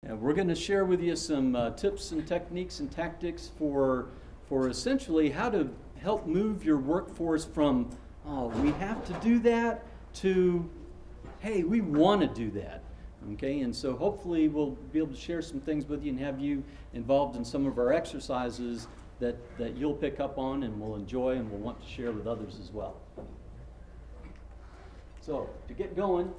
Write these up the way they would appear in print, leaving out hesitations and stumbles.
And we're going to share with you some tips and techniques and tactics for essentially how to help move your workforce from, oh, we have to do that, to, hey, we want to do that. Okay, and so hopefully we'll be able to share some things with you and have you involved in some of our exercises that you'll pick up on and will enjoy and will want to share with others as well. So to get going,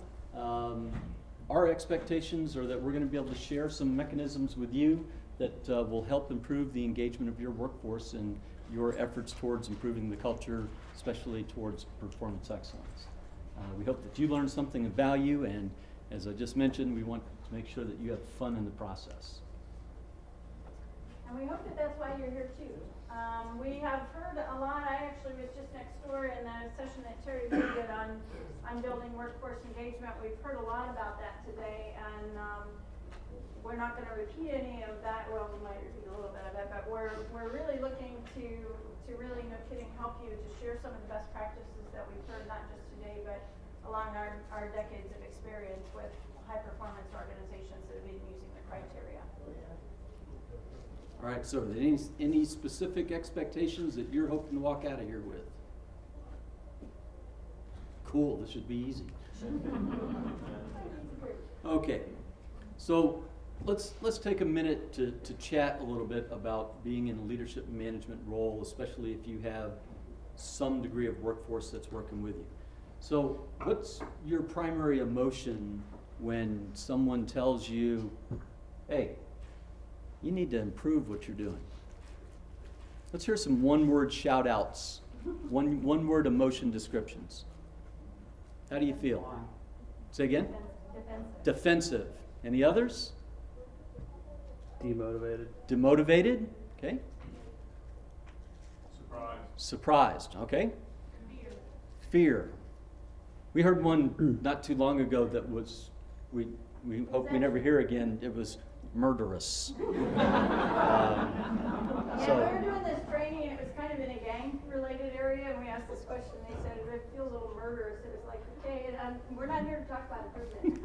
our expectations are that we're going to be able to share some mechanisms with you that will help improve the engagement of your workforce and your efforts towards improving the culture, especially towards performance excellence. We hope that you learned something of value, and as I just mentioned, we want to make sure that you have fun in the process. And we hope that that's why you're here too. We have heard a lot. I actually was just next door in a session that Terry did on building workforce engagement. We've heard a lot about that today, and we're not going to repeat any of that. Well, we might repeat a little bit of it, but we're really looking to really, no kidding, help you to share some of the best practices that we've heard, not just today, but along our decades of experience with high-performance organizations that have been using the criteria. All right, so any specific expectations that you're hoping to walk out of here with? Cool, this should be easy. Okay, so let's take a minute to chat a little bit about being in a leadership and management role, especially if you have some degree of workforce that's working with you. So what's your primary emotion when someone tells you, hey, you need to improve what you're doing? Let's hear some one-word shout-outs, one-word emotion descriptions. How do you feel? Say again? Defensive. Any others? Demotivated. Demotivated? Okay. Surprised. Surprised. Okay. Fear. We heard one not too long ago that was, we hope we never hear again. It was murderous. Yeah, we were doing this training, and it was kind of in a gang-related area, and we asked this question. They said, it feels a little murderous. It was like, okay, we're not here to talk about improvement.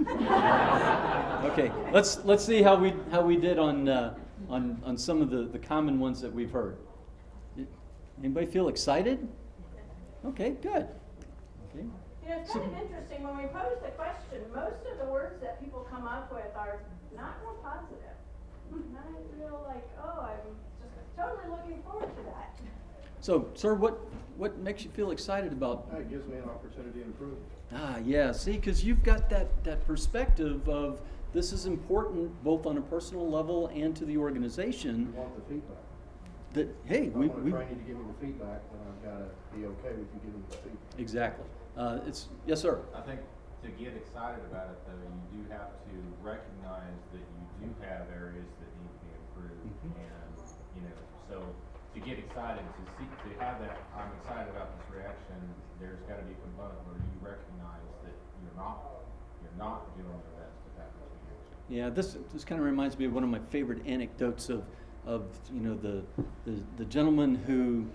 Okay, let's see how we did on some of the common ones that we've heard. Anybody feel excited? Okay, good. Okay. You know, it's kind of interesting, when we pose the question, most of the words that people come up with are not real positive. Not real like, oh, I'm just totally looking forward to that. So, sir, what makes you feel excited about? It gives me an opportunity to improve. Yeah, see, because you've got that perspective of this is important both on a personal level and to the organization. You want the feedback. That, hey, If I want to train you to give me the feedback, then I've got to be okay with you giving me the feedback. Exactly. Yes, sir. I think to get excited about it, though, you do have to recognize that you do have areas that need to be improved, and so to get excited, to have that, I'm excited about this reaction. There's got to be a component where you recognize that you're not doing your best at that particular. Yeah, this kind of reminds me of one of my favorite anecdotes of the gentleman who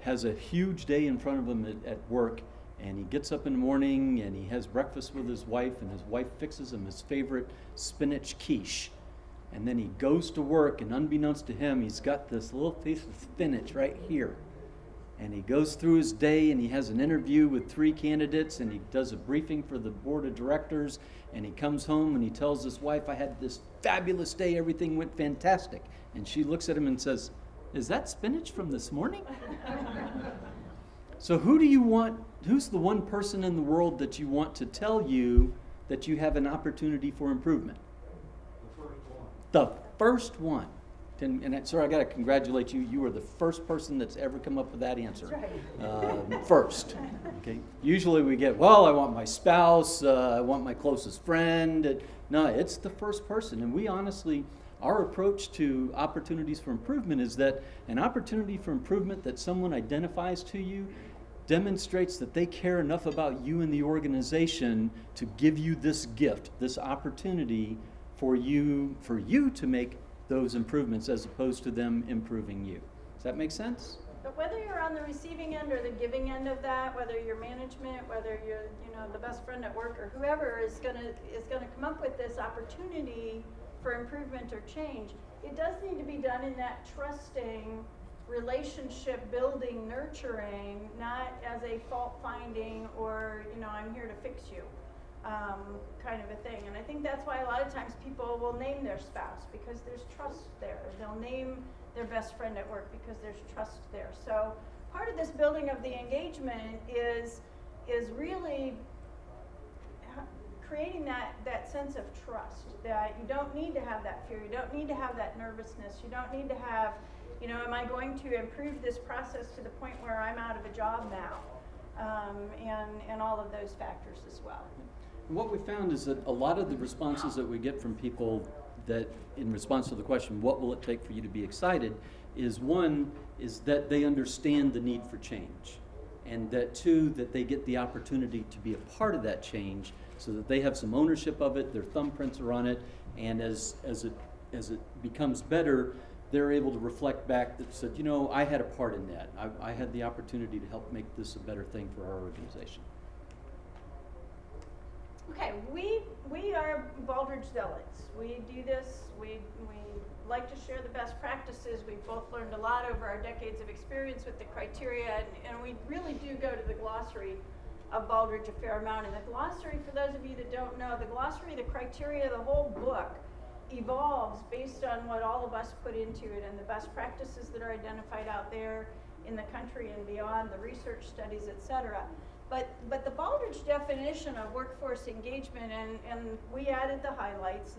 has a huge day in front of him at work. And he gets up in the morning and he has breakfast with his wife, and his wife fixes him his favorite spinach quiche. And then he goes to work, and unbeknownst to him, he's got this little piece of spinach right here. And he goes through his day, and he has an interview with 3 candidates, and he does a briefing for the board of directors, and he comes home and he tells his wife, I had this fabulous day, everything went fantastic. And she looks at him and says, is that spinach from this morning? So who do you want? Who's the one person in the world that you want to tell you that you have an opportunity for improvement? The first one. And sir, I got to congratulate you. You are the first person that's ever come up with that answer. Right. First. Okay. Usually we get, well, I want my spouse, I want my closest friend. No, it's the first person. And we honestly, our approach to opportunities for improvement is that an opportunity for improvement that someone identifies to you demonstrates that they care enough about you and the organization to give you this gift, this opportunity for you to make those improvements as opposed to them improving you. Does that make sense? But whether you're on the receiving end or the giving end of that, whether you're management, whether you're the best friend at work, or whoever is gonna come up with this opportunity for improvement or change, it does need to be done in that trusting, relationship building, nurturing, not as a fault finding or, I'm here to fix you, kind of a thing. And I think that's why a lot of times people will name their spouse, because there's trust there. They'll name their best friend at work because there's trust there. So part of this building of the engagement is really creating that sense of trust, that you don't need to have that fear, you don't need to have that nervousness, you don't need to have, am I going to improve this process to the point where I'm out of a job now, and all of those factors as well. And what we found is that a lot of the responses that we get from people that, in response to the question, what will it take for you to be excited, is one, is that they understand the need for change. And that two, that they get the opportunity to be a part of that change so that they have some ownership of it, their thumbprints are on it, and as it becomes better, they're able to reflect back that said, I had a part in that. I had the opportunity to help make this a better thing for our organization. Okay, we are Baldrige Zealots. We do this, we like to share the best practices. We've both learned a lot over our decades of experience with the criteria, and we really do go to the glossary of Baldrige a fair amount. And the glossary, for those of you that don't know, the glossary, the criteria, the whole book evolves based on what all of us put into it and the best practices that are identified out there in the country and beyond, the research studies, etc. But the Baldrige definition of workforce engagement, and we added the highlights,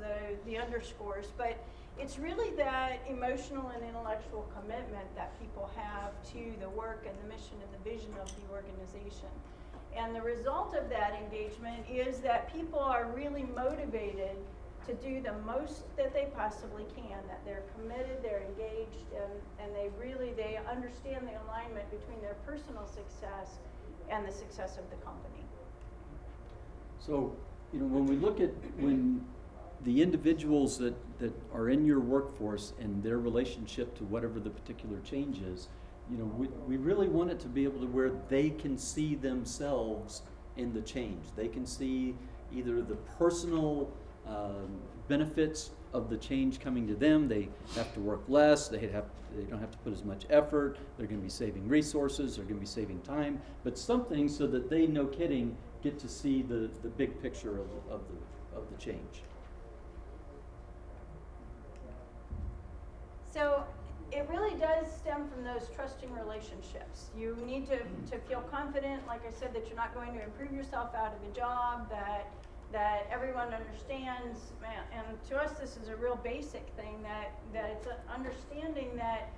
the underscores, but it's really that emotional and intellectual commitment that people have to the work and the mission and the vision of the organization. And the result of that engagement is that people are really motivated to do the most that they possibly can, that they're committed, they're engaged, and they understand the alignment between their personal success and the success of the company. So, when we look at when the individuals that are in your workforce and their relationship to whatever the particular change is, we really want it to be able to where they can see themselves in the change. They can see either the personal benefits of the change coming to them. They have to work less, they don't have to put as much effort, they're going to be saving resources, they're going to be saving time, but something so that they, no kidding, get to see the big picture of the change. So it really does stem from those trusting relationships. You need to feel confident, like I said, that you're not going to improve yourself out of a job, that everyone understands, and to us this is a real basic thing, that it's an understanding that,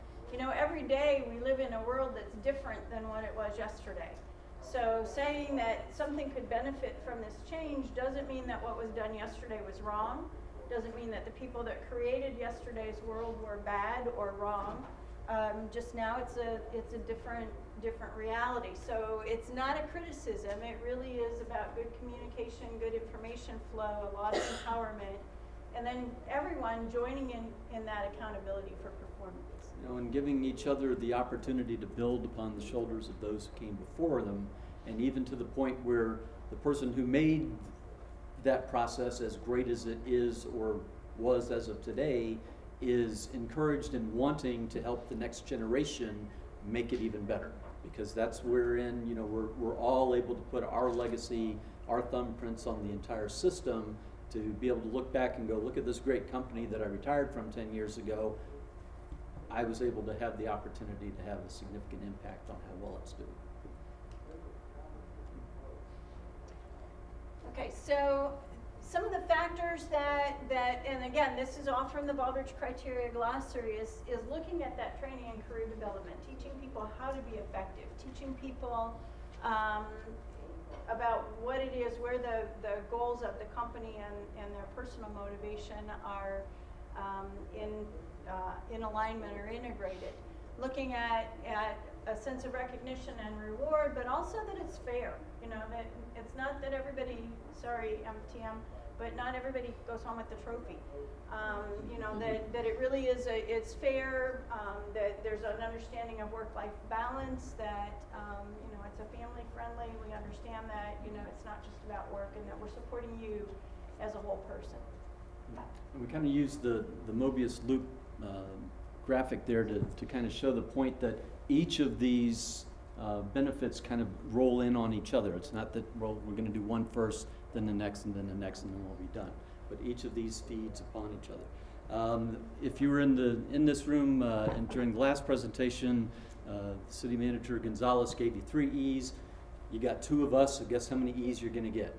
every day we live in a world that's different than what it was yesterday. So saying that something could benefit from this change doesn't mean that what was done yesterday was wrong, doesn't mean that the people that created yesterday's world were bad or wrong. Just now it's a different reality. So it's not a criticism. It really is about good communication, good information flow, a lot of empowerment, and then everyone joining in that accountability for performance. And giving each other the opportunity to build upon the shoulders of those who came before them, and even to the point where the person who made that process as great as it is or was as of today is encouraged and wanting to help the next generation make it even better, because that's wherein we're all able to put our legacy, our thumbprints on the entire system, to be able to look back and go, look at this great company that I retired from 10 years ago. I was able to have the opportunity to have a significant impact on how well it's doing. Okay, so some of the factors that, and again, this is all from the Baldrige Criteria Glossary, is looking at that training and career development, teaching people how to be effective, teaching people about what it is, where the goals of the company and their personal motivation are in alignment or integrated. Looking at a sense of recognition and reward, but also that it's fair. That it's not that everybody, sorry MTM, but not everybody goes home with the trophy. That it really is it's fair, that there's an understanding of work-life balance, that it's a family friendly, we understand that, it's not just about work, and that we're supporting you as a whole person. We kind of use the Mobius loop graphic there to kind of show the point that each of these benefits kind of roll in on each other. It's not that, well, we're going to do one first, then the next, and then the next, and then we'll be done. But each of these feeds upon each other. If you were in this room and during the last presentation, City Manager Gonzalez gave you 3 E's. You got 2 of us, so guess how many E's you're going to get?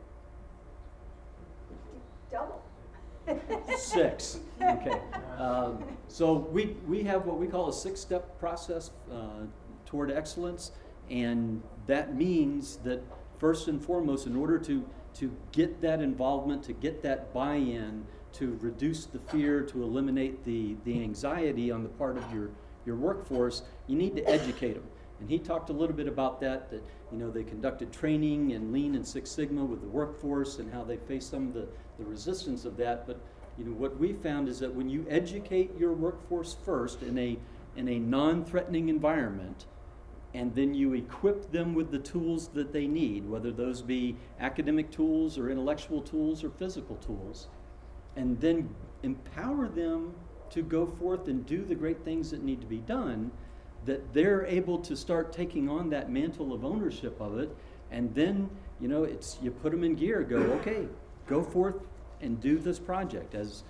Double. 6. Okay. So we have what we call a 6-step process toward excellence, and that means that first and foremost, in order to get that involvement, to get that buy-in, to reduce the fear, to eliminate the anxiety on the part of your workforce, you need to educate them. And he talked a little bit about that they conducted training in Lean and Six Sigma with the workforce and how they faced some of the resistance of that. But what we found is that when you educate your workforce first in a non-threatening environment, and then you equip them with the tools that they need, whether those be academic tools or intellectual tools or physical tools, and then empower them to go forth and do the great things that need to be done, that they're able to start taking on that mantle of ownership of it, and then you put them in gear, go, okay, go forth and do this project. As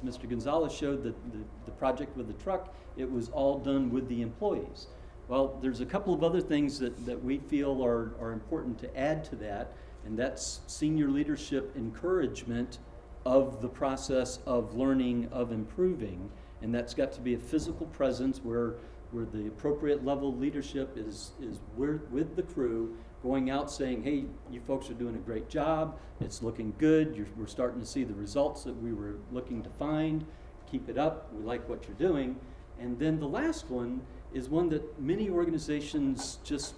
Mr. Gonzalez showed the project with the truck, it was all done with the employees. Well, there's a couple of other things that we feel are important to add to that, and that's senior leadership encouragement of the process of learning, of improving, and that's got to be a physical presence where the appropriate level of leadership is with the crew, going out saying, hey, you folks are doing a great job, it's looking good, we're starting to see the results that we were looking to find, keep it up, we like what you're doing. And then the last one is one that many organizations just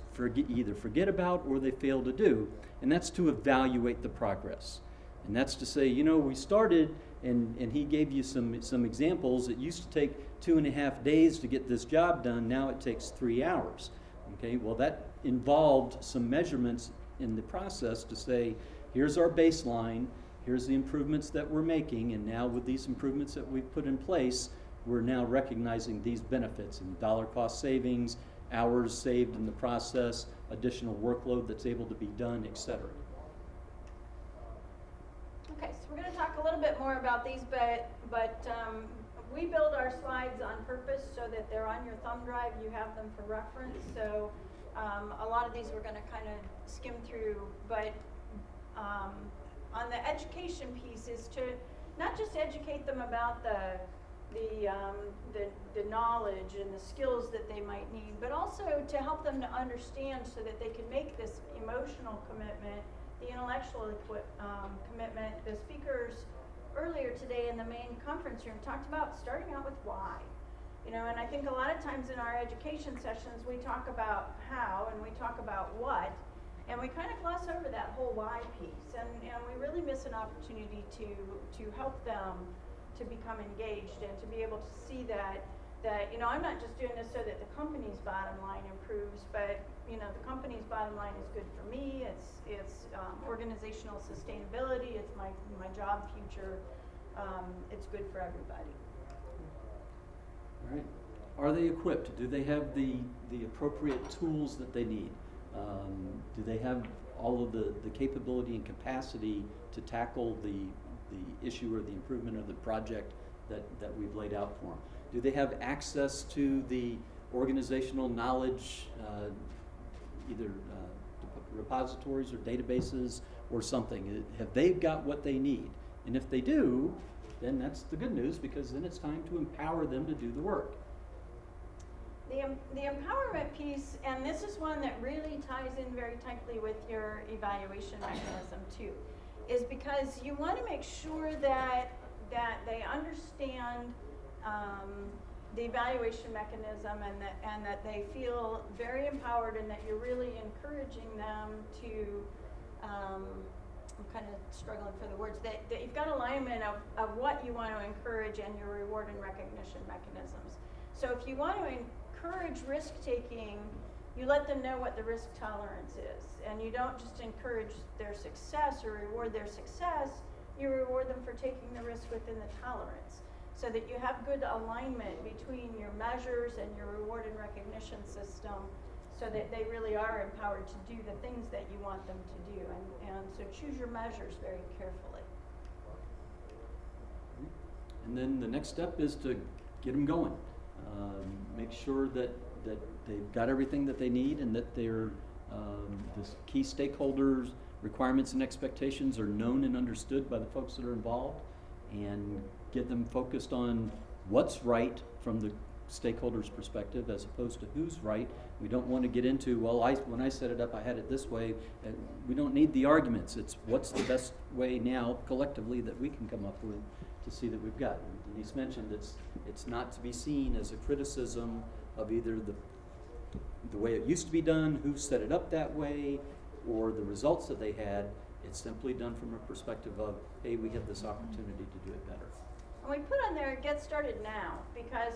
either forget about or they fail to do, and that's to evaluate the progress. And that's to say, we started, and he gave you some examples. It used to take 2.5 days to get this job done. Now it takes 3 hours. Okay, well, that involved some measurements in the process to say, here's our baseline, here's the improvements that we're making, and now with these improvements that we've put in place, we're now recognizing these benefits in dollar cost savings, hours saved in the process, additional workload that's able to be done, etc. Okay, so we're going to talk a little bit more about these, but we build our slides on purpose so that they're on your thumb drive. You have them for reference. So a lot of these we're going to kind of skim through, but on the education piece is to not just educate them about the knowledge and the skills that they might need, but also to help them to understand so that they can make this emotional commitment, the intellectual commitment. The speakers earlier today in the main conference room talked about starting out with why. And I think a lot of times in our education sessions we talk about how and we talk about what, and we kind of gloss over that whole why piece, and we really miss an opportunity to help them to become engaged and to be able to see that I'm not just doing this so that the company's bottom line improves, but the company's bottom line is good for me. It's organizational sustainability. It's my job future. It's good for everybody. All right. Are they equipped? Do they have the appropriate tools that they need? Do they have all of the capability and capacity to tackle the issue or the improvement of the project that we've laid out for them? Do they have access to the organizational knowledge, either repositories or databases or something? Have they got what they need? And if they do, then that's the good news, because then it's time to empower them to do the work. The empowerment piece, and this is one that really ties in very tightly with your evaluation mechanism too, is because you want to make sure that they understand the evaluation mechanism and that they feel very empowered, and that you're really encouraging them to, I'm kind of struggling for the words, that you've got alignment of what you want to encourage and your reward and recognition mechanisms. So if you want to encourage risk taking, you let them know what the risk tolerance is, and you don't just encourage their success or reward their success, you reward them for taking the risk within the tolerance, so that you have good alignment between your measures and your reward and recognition system, so that they really are empowered to do the things that you want them to do. And so choose your measures very carefully. And then the next step is to get them going. Make sure that they've got everything that they need, and that their the key stakeholders' requirements and expectations are known and understood by the folks that are involved, and get them focused on what's right from the stakeholders' perspective as opposed to who's right. We don't want to get into, well, when I set it up, I had it this way. And we don't need the arguments. It's what's the best way now collectively that we can come up with to see that we've got. And Denise mentioned it's not to be seen as a criticism of either the way it used to be done, who set it up that way, or the results that they had. It's simply done from a perspective of, hey, we have this opportunity to do it better. And we put on there, get started now, because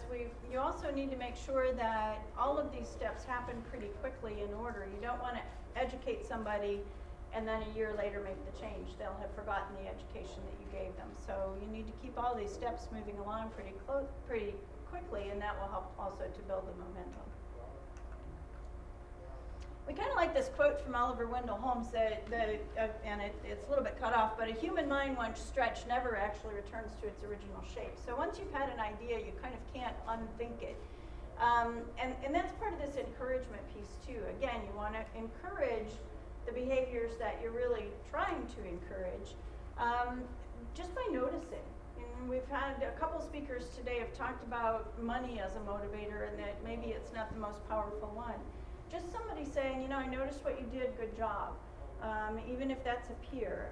you also need to make sure that all of these steps happen pretty quickly in order. You don't want to educate somebody and then a year later make the change. They'll have forgotten the education that you gave them. So you need to keep all these steps moving along pretty quickly, and that will help also to build the momentum. We kind of like this quote from Oliver Wendell Holmes, and it's a little bit cut off, but a human mind once stretched never actually returns to its original shape. So once you've had an idea, you kind of can't unthink it. And that's part of this encouragement piece too. Again, you want to encourage the behaviors that you're really trying to encourage, just by noticing. And we've had a couple speakers today have talked about money as a motivator, and that maybe it's not the most powerful one. Just somebody saying, you know, I noticed what you did, good job. Even if that's a peer.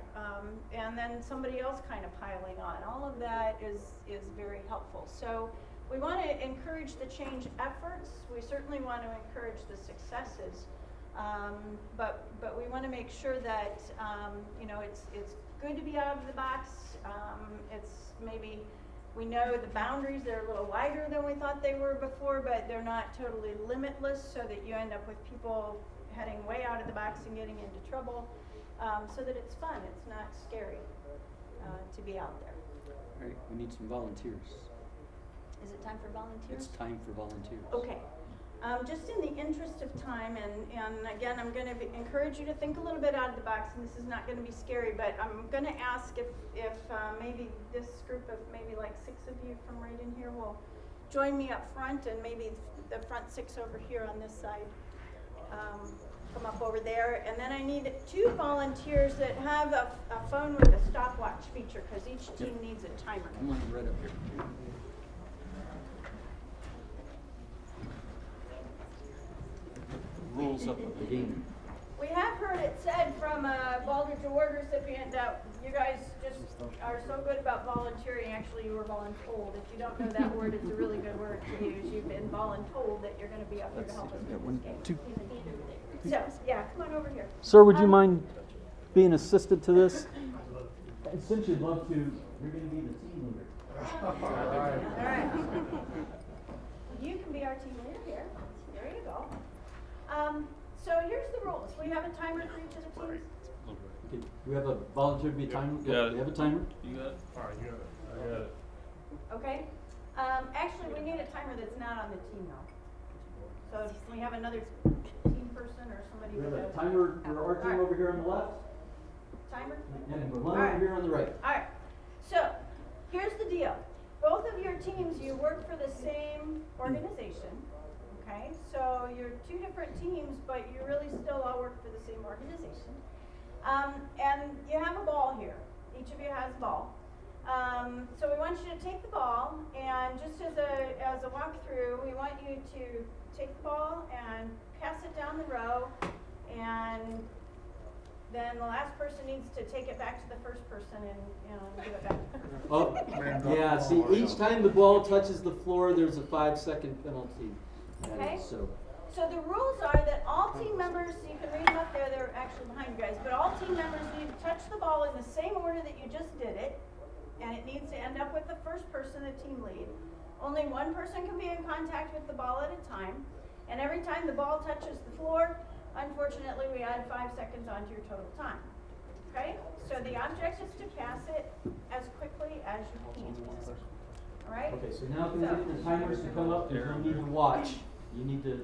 And then somebody else kind of piling on. All of that is very helpful. So we want to encourage the change efforts. We certainly want to encourage the successes. But we want to make sure that, you know, it's good to be out of the box. It's maybe, we know the boundaries, they're a little wider than we thought they were before, but they're not totally limitless, so that you end up with people heading way out of the box and getting into trouble, so that it's fun, it's not scary to be out there. All right, we need some volunteers. Is it time for volunteers? It's time for volunteers. Okay. Just in the interest of time, and again, I'm going to encourage you to think a little bit out of the box, and this is not going to be scary, but I'm going to ask if maybe this group of maybe like 6 of you from right in here will join me up front, and maybe the front 6 over here on this side come up over there. And then I need 2 volunteers that have a phone with a stopwatch feature, because each team needs a timer. Come on, right up here. Rules up of the game. We have heard it said from a Baldrige Award recipient that you guys just are so good about volunteering. Actually, you were voluntold. If you don't know that word, it's a really good word to use. You've been voluntold that you're going to be up here to help us with this game. So, yeah, come on over here. Sir, would you mind being assisted to this? Since you'd love to, you're going to be the team leader. All right. You can be our team leader here. There you go. So here's the rules. We have a timer for each of the teams. Okay, we have a volunteer to be a timer. Yeah. We have a timer. You got it? All right, you got it. I got it. Okay. Actually, we need a timer that's not on the team though. So if we have another team person or somebody We have with a timer for our team over here on the left, Timer? and one All right. over here on the right. All right. So here's the deal. Both of your teams, you work for the same organization. Okay, so you're 2 different teams, but you really still all work for the same organization. And you have a ball here. Each of you has a ball. So we want you to take the ball, and just as a walkthrough, we want you to take the ball and pass it down the row, and then the last person needs to take it back to the first person and give it back to the first person. Oh, yeah, see, each time the ball touches the floor, there's a 5-second penalty. Okay. So, the rules are that all team members, you can read them up there, they're actually behind you guys, but all team members need to touch the ball in the same order that you just did it, and it needs to end up with the first person, the team lead. Only one person can be in contact with the ball at a time, and every time the ball touches the floor, unfortunately, we add 5 seconds onto your total time. Okay, so the object is to pass it as quickly as you can. All right? Okay, so now can we get the timers to come up? There's no need to watch. You need to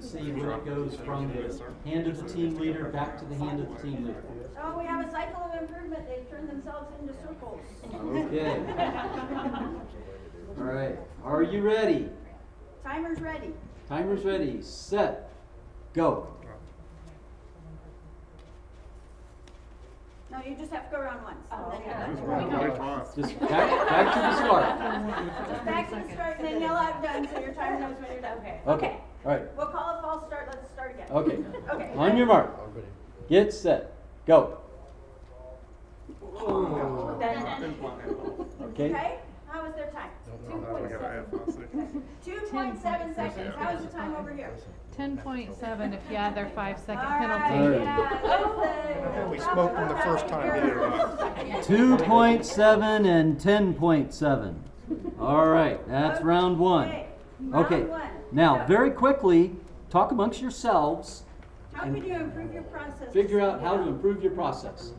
see when it goes from the hand of the team leader back to the hand of the team leader. Oh, we have a cycle of improvement. They've turned themselves into circles. Okay. All right, are you ready? Timer's ready. Timer's ready, set, go. No, you just have to go around once. And then you're done. Just back to the start. Just back to the start and then yell out done so your timer knows when you're done. Okay, Okay. all right, We'll call a false start. Let's start again. okay. Okay. On your mark, get set, go. Okay, Okay? How was their time? 2.7 seconds. How was the time over here? 10.7 if you add their 5-second All right, penalty. yeah. We smoked them the first time. 2.7 and 10.7. All right, that's round one. Okay. Okay, Round one. now So, very quickly, talk amongst yourselves, how could you improve your process? figure out how to improve your process.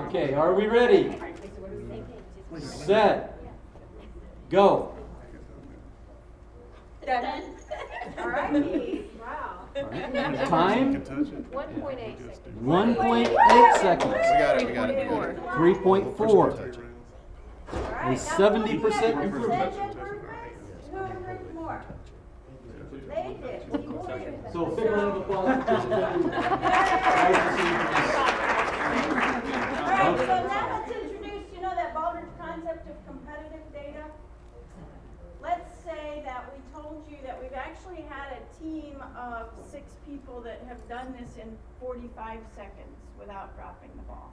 Okay, are we ready? Set, go. Done. All right. Wow. Time, 1.8 seconds. 1.8 seconds. We got it. 3.4. All right. A Now, 70% percentage improvement. Who improved more? They did. Team leader. So big round of applause. All right, so now let's introduce, that Baldrige concept of competitive data. Let's say that we told you that we've actually had a team of 6 people that have done this in 45 seconds without dropping the ball.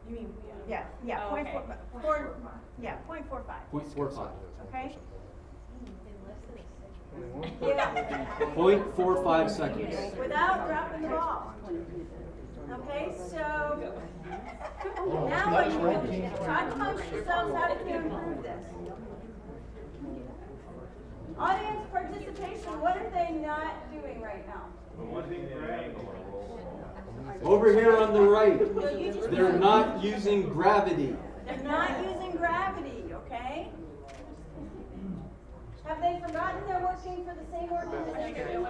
You mean, Yeah, Oh, point okay. four, yeah, 0.45, 0.45. okay? 0.45 seconds. Without dropping the ball. Okay, so now what you do, talk amongst yourselves, how can you improve this? Audience participation, what are they not doing right now? Over here on the right, they're not using gravity. They're not using gravity, okay? Have they forgotten they're working for the same organization?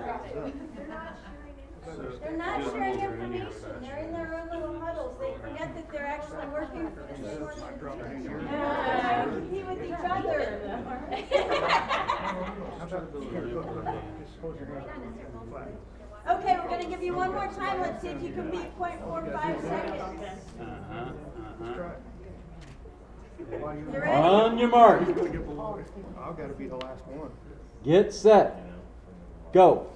They're not sharing information. They're in their own little huddles. They forget that they're actually working for the same organization. Compete with each other. Okay, we're gonna give you one more time. Let's see if you can beat 0.45 seconds. You ready? On your mark, I've got to be the last one. get set, go.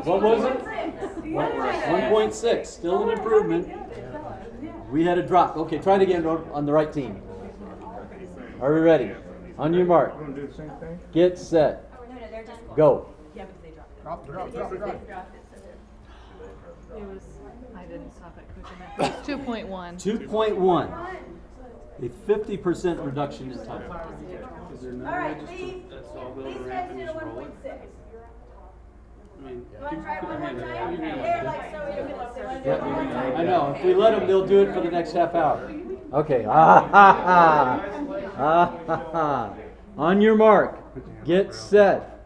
What was it? 1.6, still an improvement. We had a drop. Okay, try it again on the right team. Are we ready? On your mark, You want to do the same thing? get set, go. yeah, because they dropped it. Drop it. It was, I didn't stop it quick enough. It was 2.1. 2.1, a 50% reduction in time. Alright, these guys did a 1.6. You wanna try it one more time? They're like so ridiculous. They wanna do it one more time? I know, if we let them, they'll do it for the next half hour. Okay, ah ha ha, ah ha ha. On your mark, get set,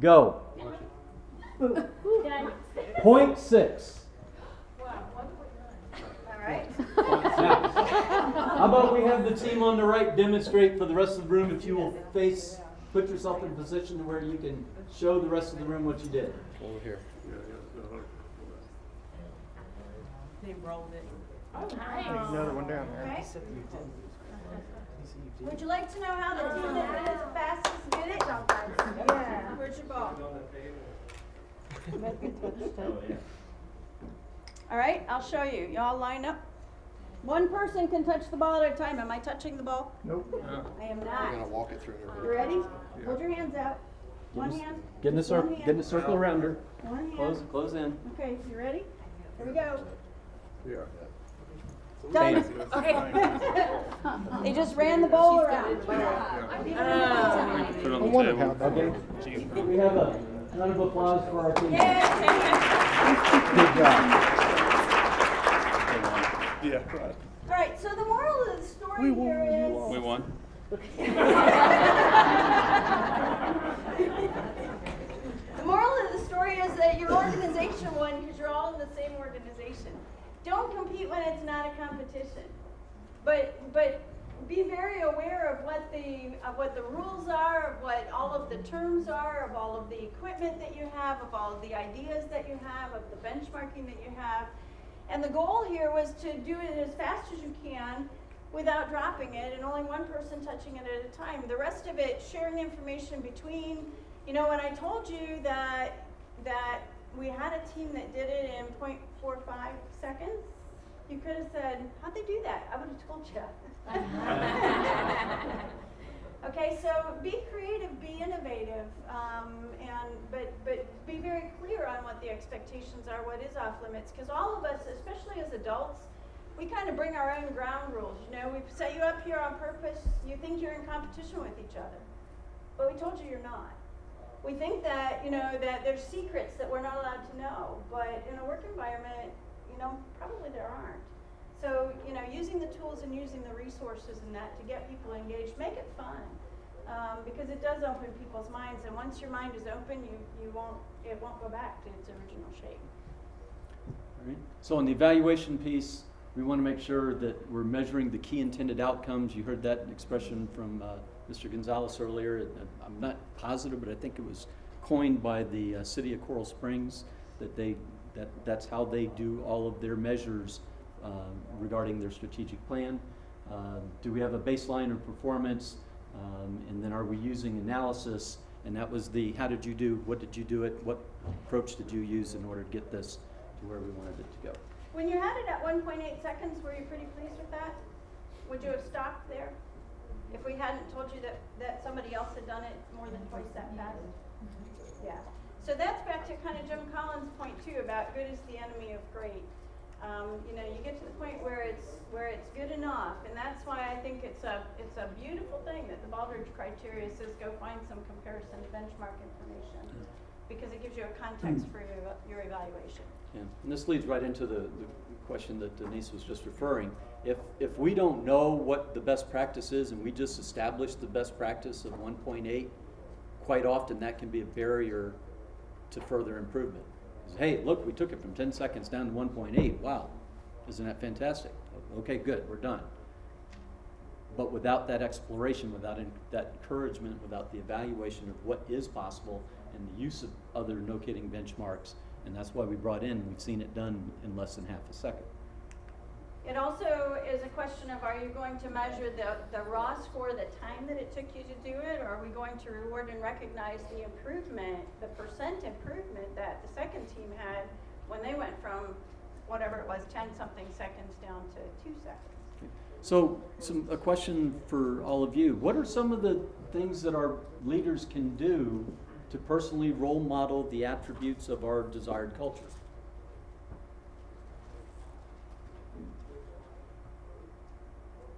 go. 0.6. Alright. Now, how about we have the team on the right demonstrate for the rest of the room, if you will put yourself in a position to where you can show the rest of the room what you did. Over here. They rolled it. Another one down there. Okay. Would you like to know how the team that did it the fastest did it? Yeah. Where's your ball? Alright, I'll show you. Y'all line up. One person can touch the ball at a time. Am I touching the ball? Nope. I am We're not. gonna walk it through there. You ready? Hold your hands out. One hand. Get in a just one circle, hand. get in a circle around her. One hand. Close in. Okay, you ready? Here we go. Yeah. Done. Okay. They just ran the ball around. Put it I on the wondered how table. that Okay. We have a round of applause for our team. Yay. Good job. Yeah, right. All right, so the moral of the story here is. We won. The moral of the story is that your organization won because you're all in the same organization. Don't compete when it's not a competition, but be very aware of what the rules are, of what all of the terms are, of all of the equipment that you have, of all of the ideas that you have, of the benchmarking that you have. And the goal here was to do it as fast as you can without dropping it, and only one person touching it at a time. The rest of it, sharing information between, when I told you that we had a team that did it in 0.45 seconds, you could have said, how'd they do that? I would have told you. Okay, so be creative, be innovative, but be very clear on what the expectations are, what is off limits, because all of us, especially as adults, we kind of bring our own ground rules. We set you up here on purpose. You think you're in competition with each other, but we told you you're not. We think that that there's secrets that we're not allowed to know, but in a work environment, probably there aren't. So using the tools and using the resources and that to get people engaged, make it fun, because it does open people's minds. And once your mind is open, it won't go back to its original shape. All right. So on the evaluation piece, we want to make sure that we're measuring the key intended outcomes. You heard that expression from Mr. Gonzalez earlier. I'm not positive, but I think it was coined by the city of Coral Springs, that's how they do all of their measures regarding their strategic plan. Do we have a baseline of performance? And then are we using analysis? And that was the how did you do, what did you do it, what approach did you use in order to get this to where we wanted it to go? When you had it at 1.8 seconds, were you pretty pleased with that? Would you have stopped there if we hadn't told you that somebody else had done it more than twice that fast? Yeah. So that's back to kind of Jim Collins' point too about good is the enemy of great. You get to the point where it's good enough, and that's why I think it's a beautiful thing that the Baldrige criteria says go find some comparison benchmark information, because it gives you a context for your evaluation. Yeah. And this leads right into the question that Denise was just referring. If we don't know what the best practice is and we just establish the best practice of 1.8, quite often that can be a barrier to further improvement. Hey, look, we took it from 10 seconds down to 1.8. Wow, isn't that fantastic? Okay, good, we're done. But without that exploration, without that encouragement, without the evaluation of what is possible and the use of other no-kidding benchmarks, and that's why we brought in, we've seen it done in less than half a second. It also is a question of, are you going to measure the raw score, the time that it took you to do it, or are we going to reward and recognize the improvement, the percent improvement that the second team had when they went from whatever it was, 10-something seconds down to 2 seconds? Okay. So a question for all of you. What are some of the things that our leaders can do to personally role model the attributes of our desired culture?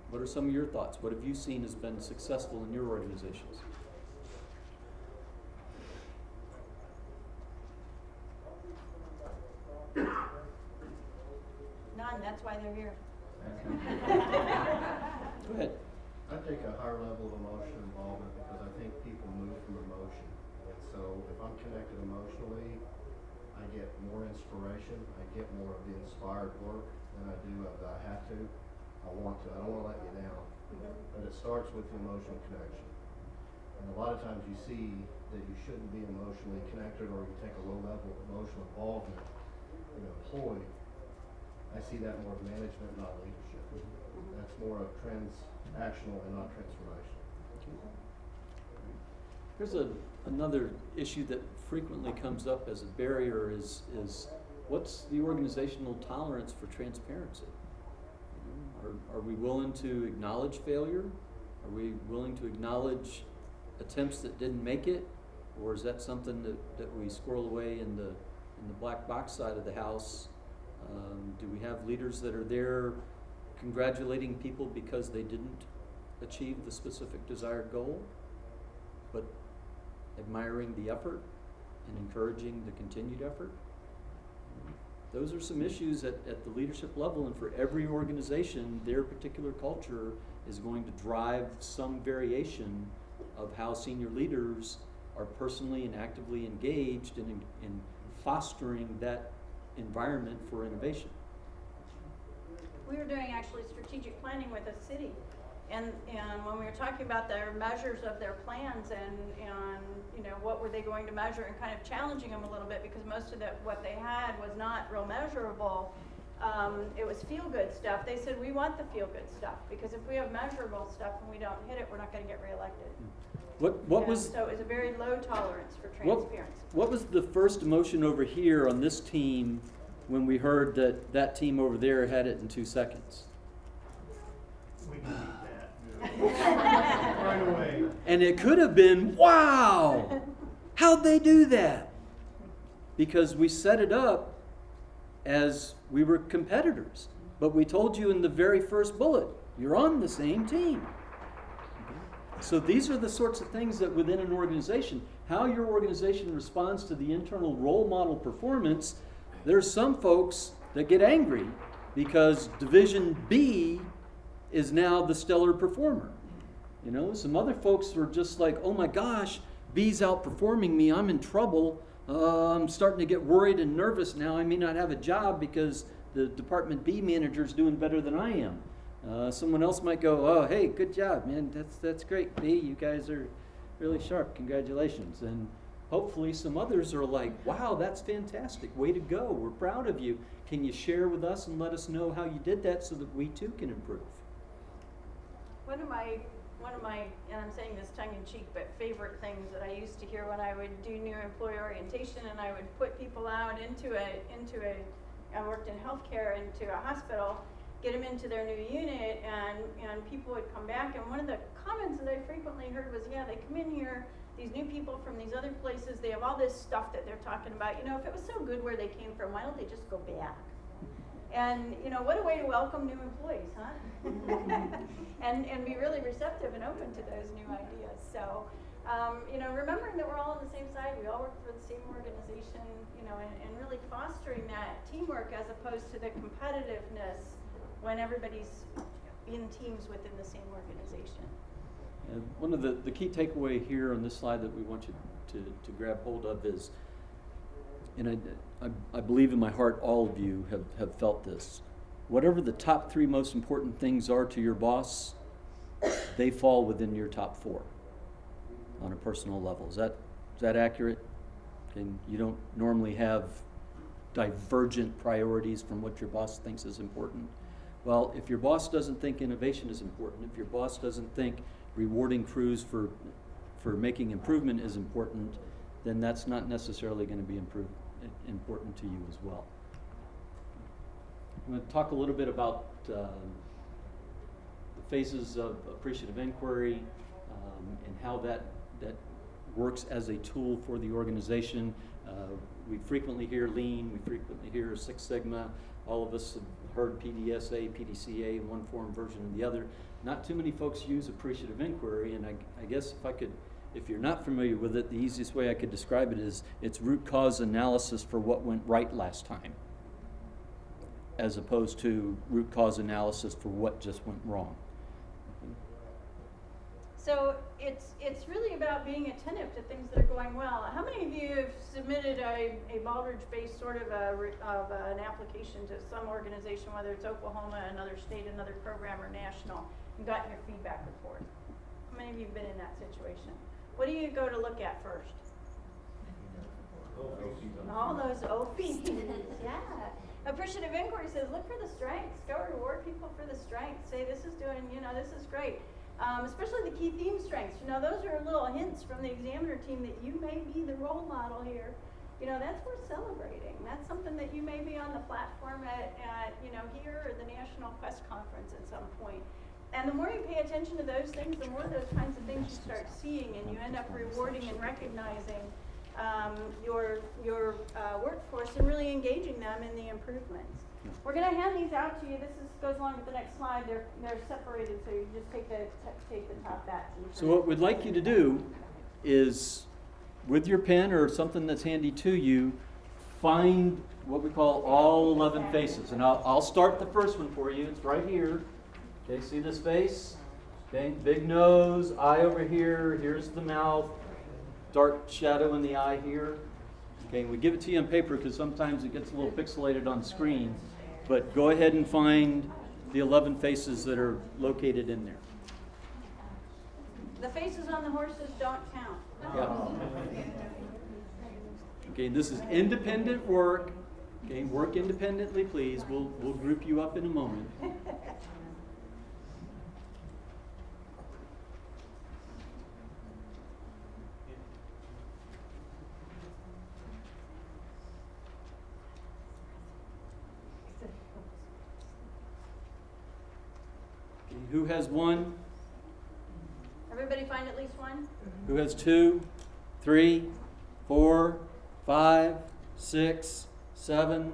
What are some of your thoughts? What have you seen has been successful in your organizations? None, that's why they're here. Go ahead. I take a higher level of emotion involvement because I think people move from emotion. And so if I'm connected emotionally, I get more inspiration. I get more of the inspired work than I do of the I have to. I want to. I don't want to let you down. But it starts with the emotional connection. And a lot of times you see that you shouldn't be emotionally connected, or you take a low level of emotional involvement in an employee. I see that more of management, not leadership. That's more of transactional and not transformational. Here's another issue that frequently comes up as a barrier is what's the organizational tolerance for transparency? Are we willing to acknowledge failure? Are we willing to acknowledge attempts that didn't make it? Or is that something that we squirrel away in the black box side of the house? Do we have leaders that are there congratulating people because they didn't achieve the specific desired goal, but admiring the effort and encouraging the continued effort? Those are some issues at the leadership level, and for every organization, their particular culture is going to drive some variation of how senior leaders are personally and actively engaged in fostering that environment for innovation. We were doing actually strategic planning with a city, and when we were talking about their measures of their plans and you know, what were they going to measure, and kind of challenging them a little bit, because most of what they had was not real measurable. It was feel-good stuff. They said, we want the feel-good stuff, because if we have measurable stuff and we don't hit it, we're not going to get reelected. So it was a very low tolerance for transparency. What was the first emotion over here on this team when we heard that team over there had it in 2 seconds? We can beat that. Right away. And it could have been, wow, how'd they do that? Because we set it up as we were competitors. But we told you in the very first bullet, you're on the same team. So these are the sorts of things that within an organization, how your organization responds to the internal role model performance. There's some folks that get angry because Division B is now the stellar performer. You know, some other folks are just like, oh my gosh, B's outperforming me, I'm in trouble. I'm starting to get worried and nervous now. I may not have a job because the Department B manager is doing better than I am. Someone else might go, oh, hey, good job, man. That's great, B. You guys are really sharp. Congratulations. And hopefully some others are like, wow, that's fantastic. Way to go. We're proud of you. Can you share with us and let us know how you did that so that we too can improve? One of my, and I'm saying this tongue in cheek, but favorite things that I used to hear when I would do new employee orientation, and I would put people out I worked in healthcare, into a hospital, get them into their new unit, and people would come back, and one of the comments that I frequently heard was, yeah, they come in here, these new people from these other places, they have all this stuff that they're talking about. You know, if it was so good where they came from, why don't they just go back? And, you know, what a way to welcome new employees, huh? and be really receptive and open to those new ideas. So, you know, remembering that we're all on the same side, we all work for the same organization, you know, and really fostering that teamwork as opposed to the competitiveness when everybody's in teams within the same organization. And one of the key takeaway here on this slide that we want you to grab hold of is, and I believe in my heart all of you have felt this, whatever the top 3 most important things are to your boss, they fall within your top 4 on a personal level. Is that accurate? And you don't normally have divergent priorities from what your boss thinks is important. Well, if your boss doesn't think innovation is important, if your boss doesn't think rewarding crews for making improvement is important, then that's not necessarily going to be important to you as well. I'm going to talk a little bit about the phases of appreciative inquiry and how that works as a tool for the organization. We frequently hear Lean, we frequently hear Six Sigma. All of us have heard PDSA, PDCA in one form, version in the other. Not too many folks use appreciative inquiry, and I guess if you're not familiar with it, the easiest way I could describe it is it's root cause analysis for what went right last time, as opposed to root cause analysis for what just went wrong. So it's really about being attentive to things that are going well. How many of you have submitted a Baldrige-based sort of an application to some organization, whether it's Oklahoma, another state, another program, or national, and gotten your feedback report? How many of you have been in that situation? What do you go to look at first? All those OPs, yeah. Appreciative inquiry says, look for the strengths. Go reward people for the strengths. Say, this is doing, this is great. Especially the key theme strengths. Those are little hints from the examiner team that you may be the role model here. That's worth celebrating. That's something that you may be on the platform at here or the National Quest Conference at some point. And the more you pay attention to those things, the more those kinds of things you start seeing, and you end up rewarding and recognizing your workforce and really engaging them in the improvements. We're going to hand these out to you. Goes along with the next slide. They're separated, so you just take the top batch. So what we'd like you to do is, with your pen or something that's handy to you, find what we call all 11 faces. And I'll start the first one for you. It's right here. Okay, see this face? Okay, big nose, eye over here, here's the mouth, dark shadow in the eye here. Okay, we give it to you on paper because sometimes it gets a little pixelated on screen. But go ahead and find the 11 faces that are located in there. The faces on the horses don't count. Yeah. Okay, this is independent work. Okay, work independently, please. We'll group you up in a moment. Okay, who has one? Everybody find at least one? Who has 2, 3, 4, 5, 6, 7,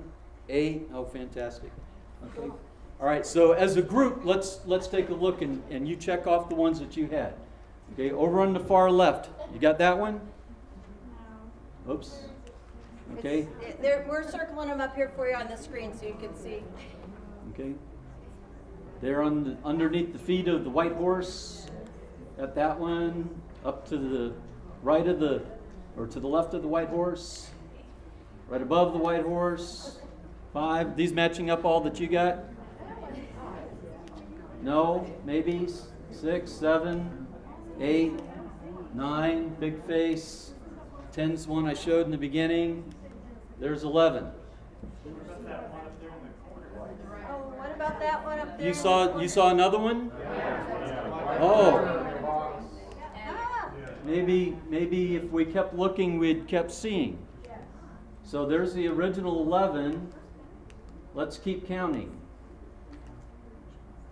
8? Oh, fantastic. Okay. All right, so as a group, let's take a look and you check off the ones that you had. Okay, over on the far left, you got that one? No. Oops. Okay. We're circling them up here for you on the screen so you can see. Okay. They're underneath the feet of the white horse. Got that one. Up to the right of to the left of the white horse. Right above the white horse. 5. These matching up all that you got? No? Maybe? 6, 7, 8, 9. Big face. 10's one I showed in the beginning. There's 11. Oh, what about that one up there? You saw another one? Oh. Ah, Maybe if we kept looking, we'd kept seeing. So there's the original 11. Let's keep counting.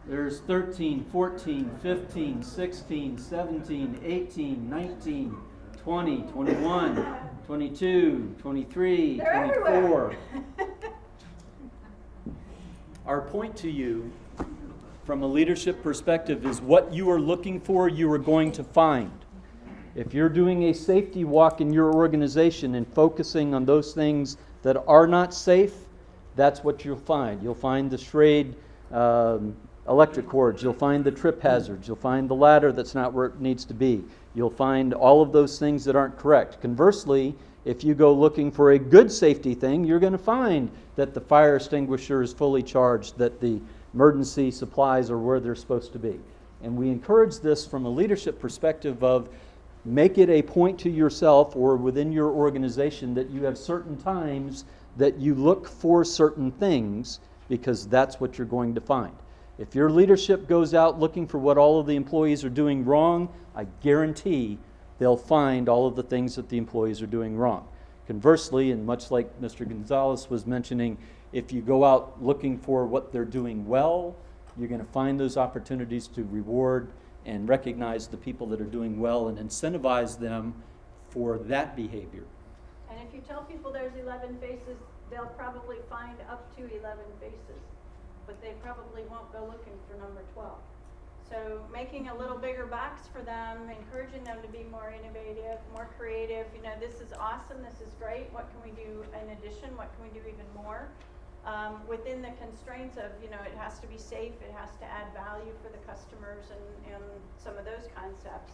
There's 13, 14, 15, 16, 17, 18, 19, 20, 21, 22, 23, they're 24. everywhere. Our point to you from a leadership perspective is what you are looking for, you are going to find. If you're doing a safety walk in your organization and focusing on those things that are not safe, that's what you'll find. You'll find the frayed electric cords. You'll find the trip hazards. You'll find the ladder that's not where it needs to be. You'll find all of those things that aren't correct. Conversely, if you go looking for a good safety thing, you're going to find that the fire extinguisher is fully charged, that the emergency supplies are where they're supposed to be. And we encourage this from a leadership perspective of make it a point to yourself or within your organization that you have certain times that you look for certain things because that's what you're going to find. If your leadership goes out looking for what all of the employees are doing wrong, I guarantee they'll find all of the things that the employees are doing wrong. Conversely, and much like Mr. Gonzalez was mentioning, if you go out looking for what they're doing well, you're going to find those opportunities to reward and recognize the people that are doing well and incentivize them for that behavior. And if you tell people there's 11 faces, they'll probably find up to 11 faces, but they probably won't go looking for number 12. So making a little bigger box for them, encouraging them to be more innovative, more creative. You know, this is awesome, this is great. What can we do in addition? What can we do even more? Within the constraints of, you know, it has to be safe, it has to add value for the customers and some of those concepts.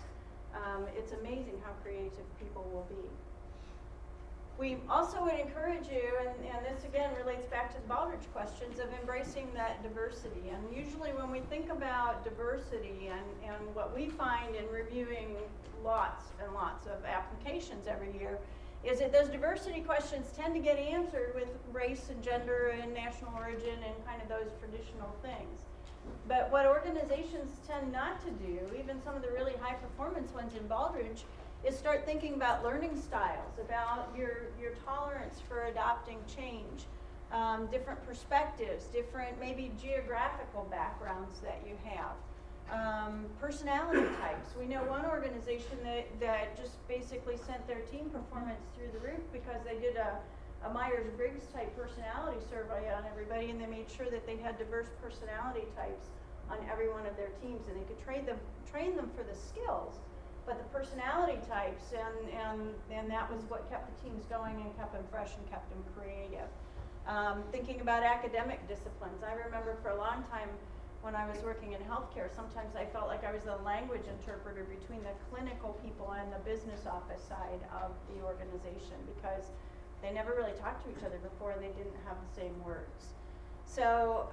It's amazing how creative people will be. We also would encourage you, and this again relates back to the Baldrige questions, of embracing that diversity. And usually when we think about diversity and what we find in reviewing lots and lots of applications every year, is that those diversity questions tend to get answered with race and gender and national origin and kind of those traditional things. But what organizations tend not to do, even some of the really high performance ones in Baldrige, is start thinking about learning styles, about your tolerance for adopting change, different perspectives, different maybe geographical backgrounds that you have. Personality types. We know one organization that just basically sent their team performance through the roof because they did a Myers-Briggs type personality survey on everybody, and they made sure that they had diverse personality types on every one of their teams, and they could train them for the skills, but the personality types, and that was what kept the teams going and kept them fresh and kept them creative. Thinking about academic disciplines, I remember for a long time when I was working in healthcare, sometimes I felt like I was the language interpreter between the clinical people and the business office side of the organization, because they never really talked to each other before and they didn't have the same words. So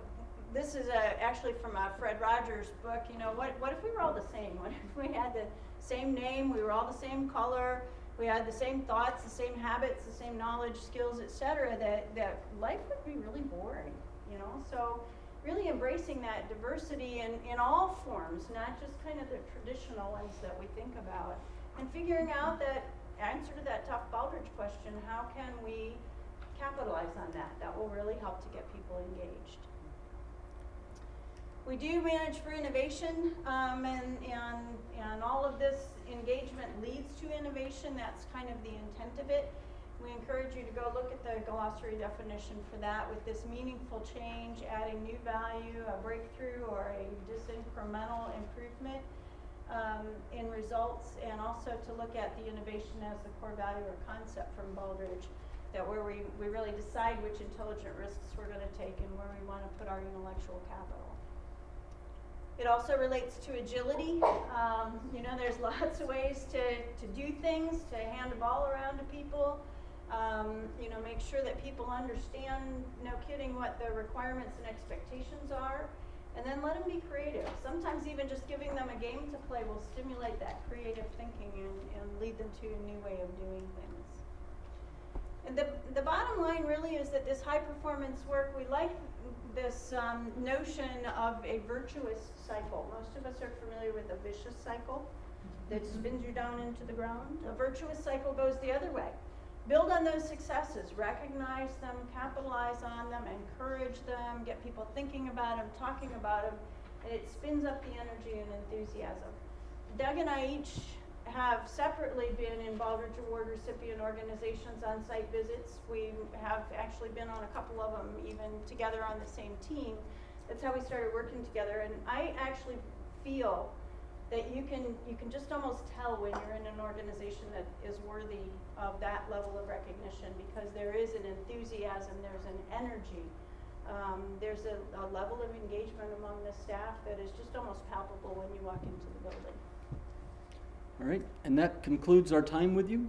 this is actually from a Fred Rogers book. You know, what if we were all the same? What if we had the same name, we were all the same color, we had the same thoughts, the same habits, the same knowledge, skills, etc., that life would be really boring, you know? So really embracing that diversity in all forms, not just kind of the traditional ones that we think about, and figuring out that answer to that tough Baldrige question, how can we capitalize on that? That will really help to get people engaged. We do manage for innovation, and all of this engagement leads to innovation. That's kind of the intent of it. We encourage you to go look at the glossary definition for that, with this meaningful change, adding new value, a breakthrough, or a disincremental improvement in results, and also to look at the innovation as the core value or concept from Baldrige, that where we really decide which intelligent risks we're going to take and where we want to put our intellectual capital. It also relates to agility. You know, there's lots of ways to do things, to hand a ball around to people. You know, make sure that people understand, no kidding, what the requirements and expectations are, and then let them be creative. Sometimes even just giving them a game to play will stimulate that creative thinking and lead them to a new way of doing things. And the bottom line really is that this high performance work, we like this notion of a virtuous cycle. Most of us are familiar with a vicious cycle that spins you down into the ground. A virtuous cycle goes the other way. Build on those successes, recognize them, capitalize on them, encourage them, get people thinking about them, talking about them, and it spins up the energy and enthusiasm. Doug and I each have separately been in Baldrige Award recipient organizations on site visits. We have actually been on a couple of them even together on the same team. That's how we started working together, and I actually feel that you can just almost tell when you're in an organization that is worthy of that level of recognition, because there is an enthusiasm, there's an energy, there's a level of engagement among the staff that is just almost palpable when you walk into the building. All right, and that concludes our time with you.